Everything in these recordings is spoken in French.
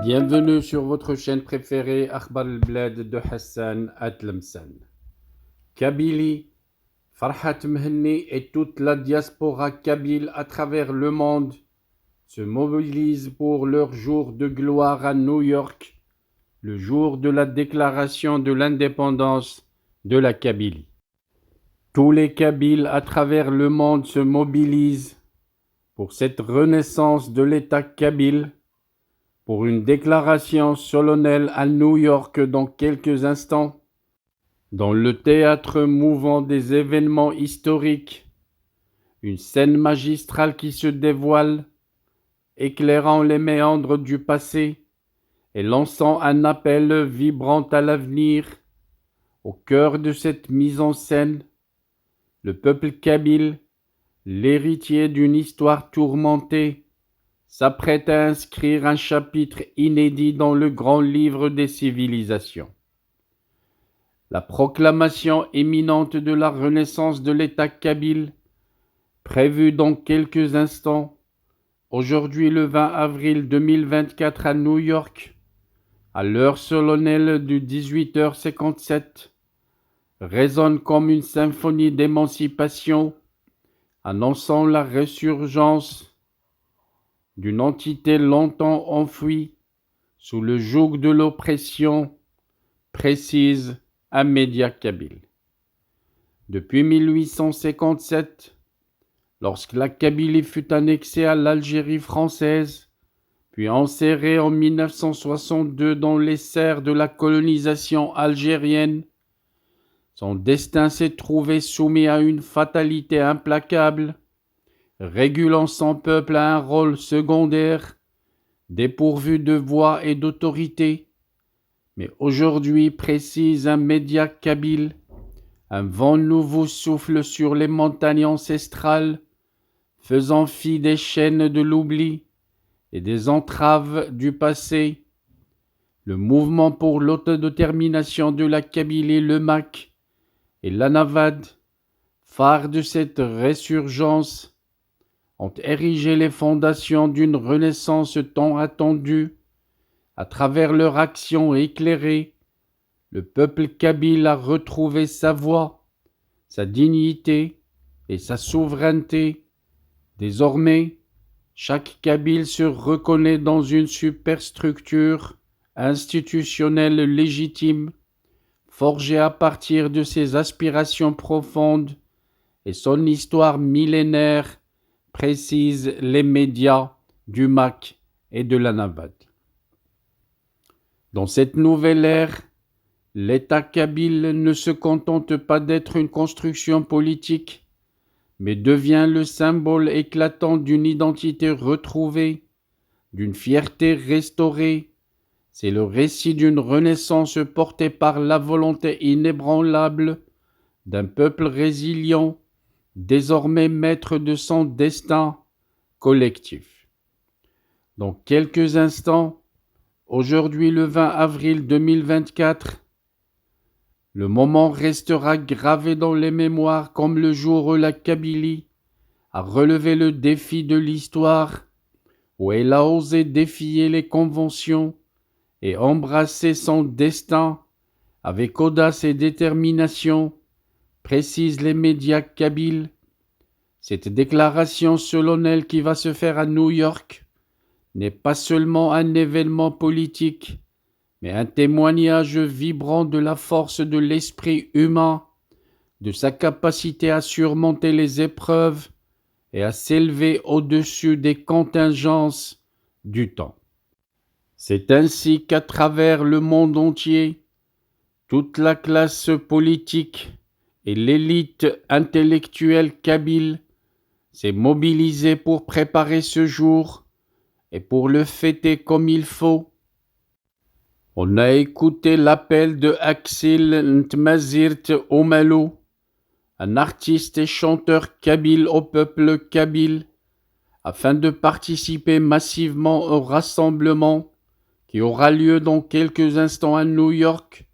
Bienvenue sur votre chaîne préférée Akhbar al-Blad de Hassan Atlemsan. Kabylie, Farhat Mhenni et toute la diaspora kabyle à travers le monde se mobilisent pour leur jour de gloire à New York, le jour de la déclaration de l'indépendance de la Kabylie. Tous les Kabyles à travers le monde se mobilisent pour cette renaissance de l'État kabyle, pour une déclaration solennelle à New York dans quelques instants, dans le théâtre mouvant des événements historiques, une scène magistrale qui se dévoile, éclairant les méandres du passé et lançant un appel vibrant à l'avenir. Au cœur de cette mise en scène, le peuple kabyle, l'héritier d'une histoire tourmentée, s'apprête à inscrire un chapitre inédit dans le grand livre des civilisations. La proclamation imminente de la renaissance de l'État kabyle, prévue dans quelques instants, aujourd'hui le 20 avril 2024 à New York, à l'heure solennelle du 18h57, résonne comme une symphonie d'émancipation, annonçant la résurgence d'une entité longtemps enfouie sous le joug de l'oppression, précise un média kabyle. Depuis 1857, lorsque la Kabylie fut annexée à l'Algérie française, puis enserrée en 1962 dans les serres de la colonisation algérienne, son destin s'est trouvé soumis à une fatalité implacable, régulant son peuple à un rôle secondaire, dépourvu de voix et d'autorité. Mais aujourd'hui, précise un média kabyle, un vent nouveau souffle sur les montagnes ancestrales, faisant fi des chaînes de l'oubli et des entraves du passé. Le mouvement pour l'autodétermination de la Kabylie, le MAK, et l'Anavad, phare de cette résurgence, ont érigé les fondations d'une renaissance tant attendue. À travers leur action éclairée, le peuple kabyle a retrouvé sa voix, sa dignité et sa souveraineté. Désormais, chaque Kabyle se reconnaît dans une superstructure institutionnelle légitime, forgée à partir de ses aspirations profondes et son histoire millénaire, précisent les médias du MAK et de l'Anavad. Dans cette nouvelle ère, l'État kabyle ne se contente pas d'être une construction politique, mais devient le symbole éclatant d'une identité retrouvée, d'une fierté restaurée. C'est le récit d'une renaissance portée par la volonté inébranlable d'un peuple résilient, désormais maître de son destin collectif. Dans quelques instants, aujourd'hui le 20 avril 2024, le moment restera gravé dans les mémoires comme le jour où la Kabylie a relevé le défi de l'histoire, où elle a osé défier les conventions et embrasser son destin avec audace et détermination, précisent les médias kabyles. Cette déclaration solennelle qui va se faire à New York n'est pas seulement un événement politique, mais un témoignage vibrant de la force de l'esprit humain, de sa capacité à surmonter les épreuves et à s'élever au-dessus des contingences du temps. C'est ainsi qu'à travers le monde entier, toute la classe politique et l'élite intellectuelle kabyle s'est mobilisée pour préparer ce jour et pour le fêter comme il faut. On a écouté l'appel de Aksil Ntmazirt Omalou, un artiste et chanteur kabyle au peuple kabyle, afin de participer massivement au rassemblement qui aura lieu dans quelques instants à New York,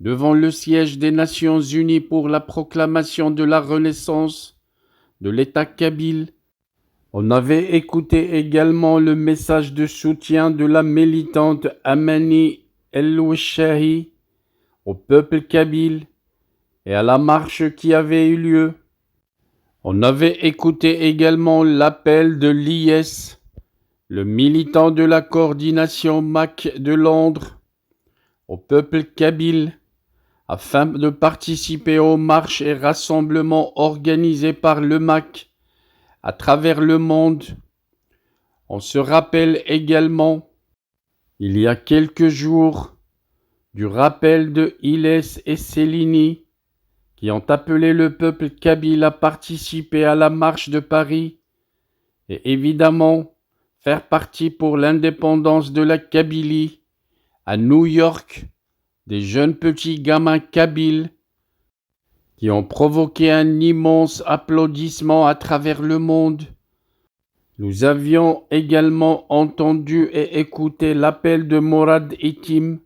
devant le siège des Nations Unies pour la proclamation de la renaissance de l'État kabyle, On avait écouté également le message de soutien de la militante Amani El-Wishahi au peuple kabyle et à la marche qui avait eu lieu. On avait écouté également l'appel de l'IS, le militant de la coordination MAC de Londres, au peuple kabyle, afin de participer aux marches et rassemblements organisés par le MAC à travers le monde. On se rappelle également, il y a quelques jours, du rappel de Iles et Cellini, qui ont appelé le peuple kabyle à participer à la marche de Paris et évidemment faire partie pour l'indépendance de la Kabylie à New York, des jeunes petits gamins kabyles qui ont provoqué un immense applaudissement à travers le monde. Nous avions également entendu et écouté l'appel de Morad Etim,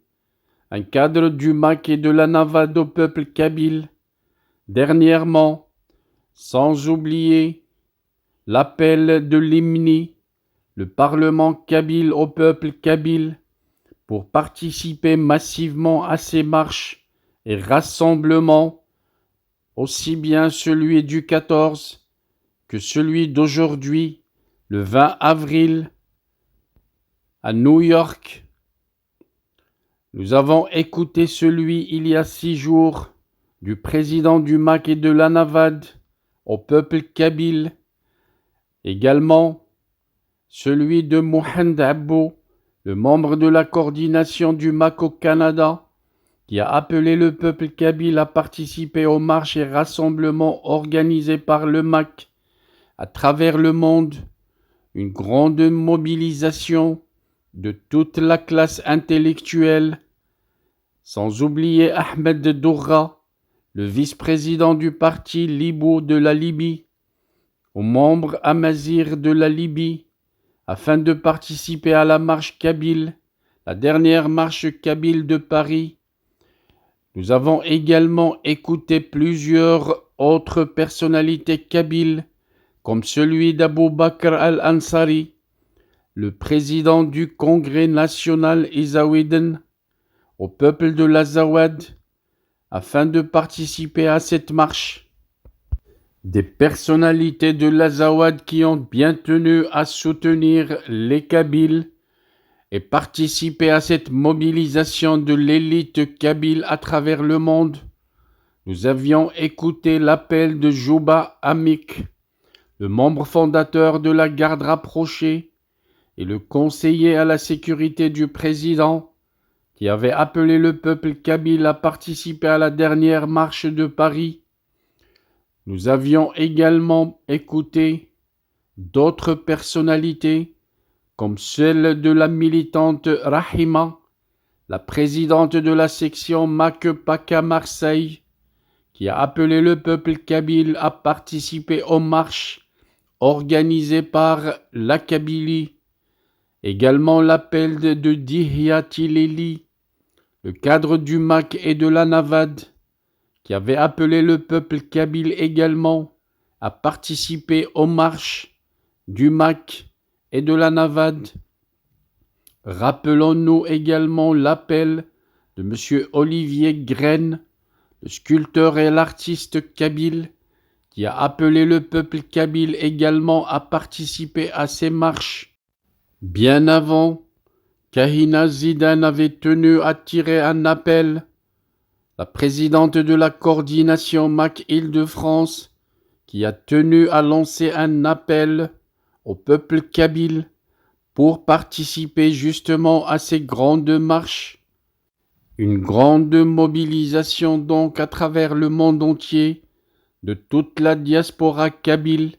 un cadre du MAC et de la Navad au peuple kabyle. Dernièrement, sans oublier l'appel de l'Imni, le Parlement kabyle au peuple kabyle, pour participer massivement à ces marches et rassemblements, aussi bien celui du 14 que celui d'aujourd'hui, le 20 avril, à New York. Nous avons écouté celui il y a 6 jours du président du MAC et de la Navad au peuple kabyle, également celui de Mohamed Abbo, le membre de la coordination du MAC au Canada, qui a appelé le peuple kabyle à participer aux marches et rassemblements organisés par le MAC à travers le monde, une grande mobilisation de toute la classe intellectuelle, sans oublier Ahmed Dourra, le vice-président du parti Libo de la Libye, aux membres amazirs de la Libye, afin de participer à la marche kabyle, la dernière marche kabyle de Paris. Nous avons également écouté plusieurs autres personnalités kabyles, comme celui d'Abou Bakr al-Ansari, le président du Congrès national Izawiden, au peuple de l'Azawad, afin de participer à cette marche. Des personnalités de l'Azawad qui ont bien tenu à soutenir les Kabyles et participer à cette mobilisation de l'élite kabyle à travers le monde. Nous avions écouté l'appel de Jouba Amik, le membre fondateur de la garde rapprochée et le conseiller à la sécurité du président, qui avait appelé le peuple kabyle à participer à la dernière marche de Paris. Nous avions également écouté d'autres personnalités, comme celle de la militante Rahima, la présidente de la section MAC-PACA Marseille, qui a appelé le peuple kabyle à participer aux marches organisées par la Kabylie. Également l'appel de Dihya Tileli, le cadre du MAC et de la Navad, qui avait appelé le peuple kabyle également à participer aux marches du MAC et de la Navad. Rappelons-nous également l'appel de M. Olivier Graine, le sculpteur et l'artiste kabyle, qui a appelé le peuple kabyle également à participer à ces marches. Bien avant, Kahina Zidane avait tenu à tirer un appel. La présidente de la coordination MAC Île-de-France, qui a tenu à lancer un appel au peuple kabyle pour participer justement à ces grandes marches. Une grande mobilisation donc à travers le monde entier, de toute la diaspora kabyle,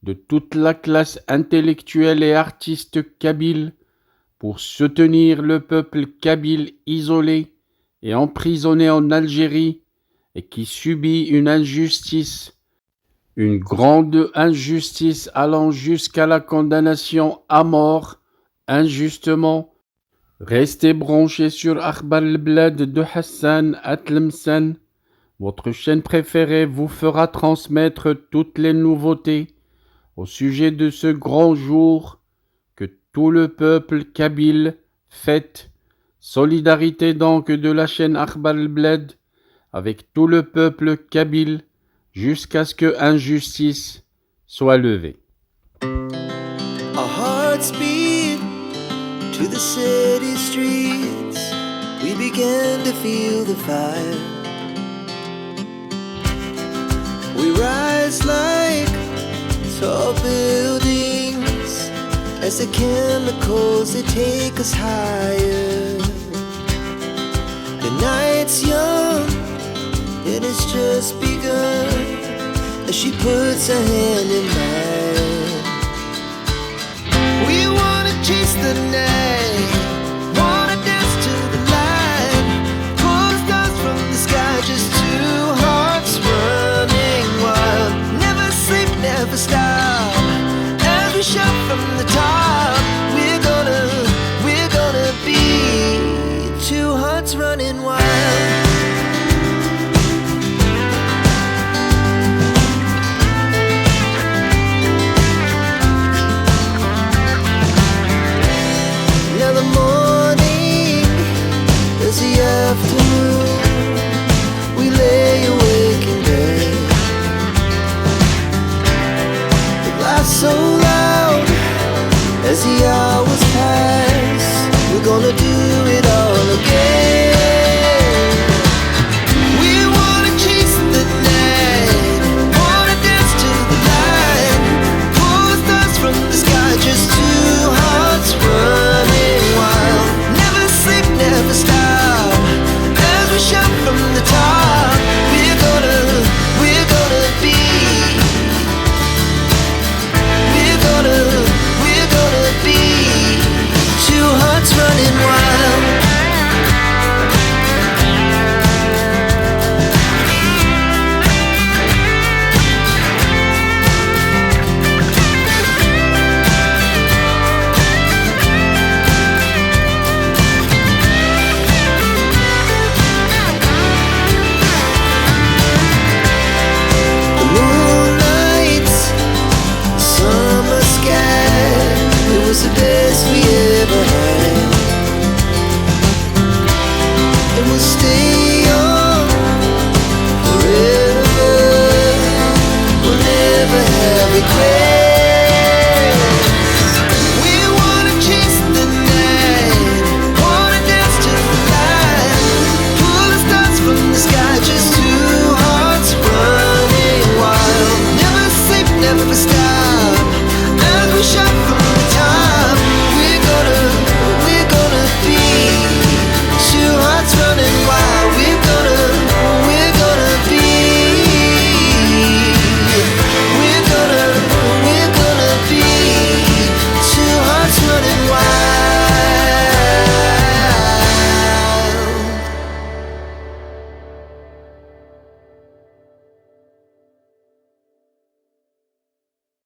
de toute la classe intellectuelle et artiste kabyle, pour soutenir le peuple kabyle isolé et emprisonné en Algérie et qui subit une injustice, une grande injustice allant jusqu'à la condamnation à mort, injustement. Restez branchés sur Akhbar al-Blad de Hassan Atlemsen. Votre chaîne préférée vous fera transmettre toutes les nouveautés au sujet de ce grand jour que tout le peuple kabyle fête. Solidarité donc de la chaîne Akhbar al-Bled avec tout le peuple kabyle jusqu'à ce que injustice soit levée. Our hearts beat to the city streets. We began to feel the fire. We rise like tall buildings as the chemicals, they take us higher. The night's young, it has just begun as she puts her hand in mine. We wanna chase the night